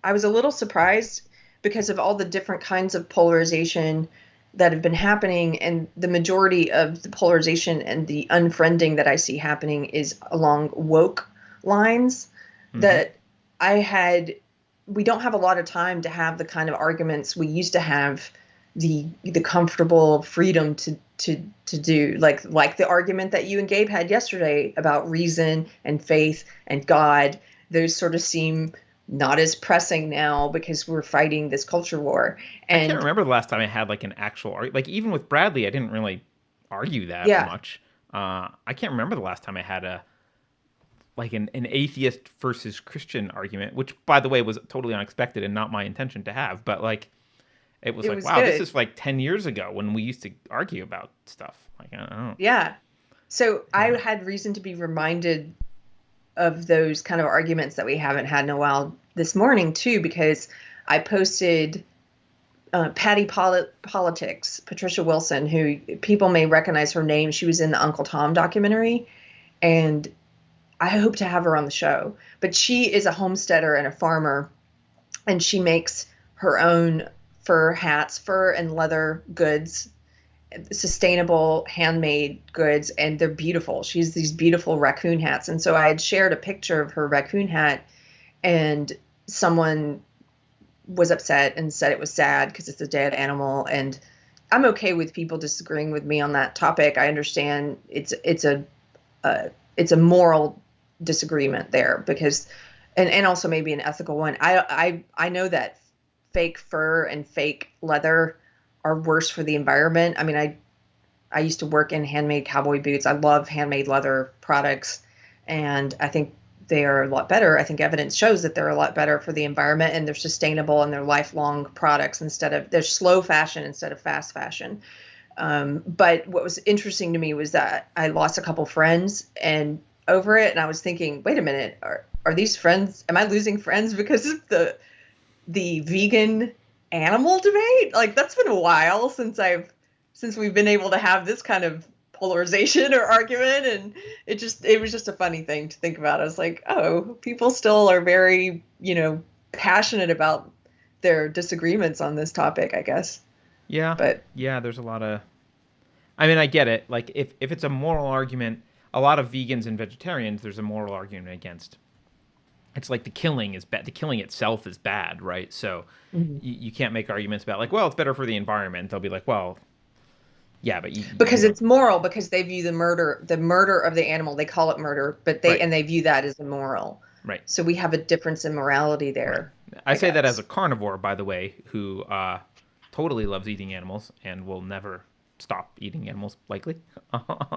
I was a little surprised because of all the different kinds of polarization that have been happening, and the majority of the polarization and the unfriending that I see happening is along woke lines Mm-hmm. that I had we don't have a lot of time to have the kind of arguments we used to have, the comfortable freedom to do, like the argument that you and Gabe had yesterday about reason and faith and God. Those sort of seem not as pressing now because we're fighting this culture war. I can't And remember the last time I had like an actual like even with Bradley, I didn't really argue that yeah, much. I can't remember the last time I had a like an atheist versus Christian argument, which by the way was totally unexpected and not my intention to have. But like it was it like, was wow, this good. is like 10 years ago when we used to argue about stuff. Like I don't know. Yeah. So I Yeah. had reason to be reminded of those kind of arguments that we haven't had in a while this morning too, because I posted Politics, Patricia Wilson, who people may recognize her name. She was in the Uncle Tom documentary, and I hope to have her on the show. But she is a homesteader and a farmer, and she makes her own fur hats, fur and leather goods, sustainable handmade goods, and they're beautiful. She has these beautiful raccoon hats. And so I had shared a picture of her raccoon hat, and someone was upset and said it was sad because it's a dead animal. And I'm okay with people disagreeing with me on that topic. I understand it's a moral disagreement there because and also maybe an ethical one. I know that fake fur and fake leather are worse for the environment. I mean, I used to work in handmade cowboy boots. I love handmade leather products, and I think they are a lot better. I think evidence shows that they're a lot better for the environment, and they're sustainable, and they're lifelong products instead of they're slow fashion instead of fast fashion. But what was interesting to me was that I lost a couple friends and over it, and I was thinking, wait a minute, are these friends? Am I losing friends because of the vegan animal debate? Like that's been a while since we've been able to have this kind of polarization or argument, and it was just a funny thing to think about. I was like, oh, people still are very, passionate about their disagreements on this topic, I guess. Yeah. But Yeah, there's a lot of I mean, I get it. Like if it's a moral argument, a lot of vegans and vegetarians there's a moral argument against. It's like the killing is bad. The killing itself is bad, right? So mhm. you can't make arguments about like, well, it's better for the environment. They'll be like, well, yeah, but you Because don't. it's moral, because they view the murder of the animal, they call it murder, but Right. they view that as immoral. Right. So we have a difference in morality Right. there, I I say that as a guess. carnivore, by the way, who totally loves eating animals and will never stop eating animals, likely.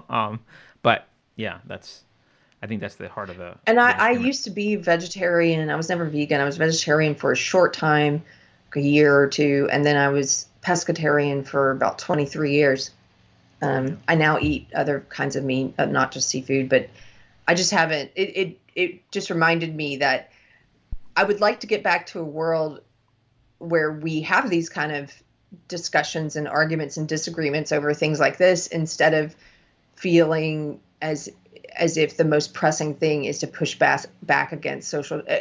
um, but yeah, that's. I think that's the heart of And the I disagreement. used to be vegetarian. I was never vegan. I was vegetarian for a short time, like a year or two, and then I was pescatarian for about 23 years. Yeah. I now eat other kinds of meat, not just seafood, but I just haven't. It just reminded me that I would like to get back to a world where we have these kind of discussions and arguments and disagreements over things like this instead of feeling as if the most pressing thing is to push back against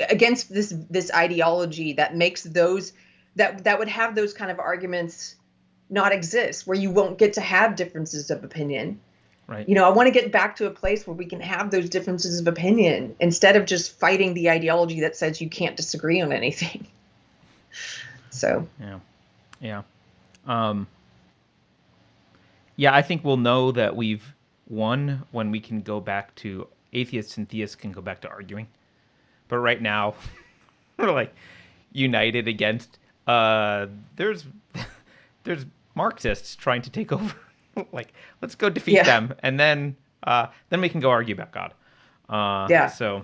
against this ideology that makes those that would have those kind of arguments not exist, where you won't get to have differences of opinion. Right. I want to get back to a place where we can have those differences of opinion instead of just fighting the ideology that says you can't disagree on anything. So Yeah. Yeah. Um, yeah, I think we'll know that we've won when we can go back to atheists and theists can go back to arguing. But right now, we're like united against there's there's Marxists trying to take over. Like, let's go defeat yeah, them, and then we can go argue about God. yeah. So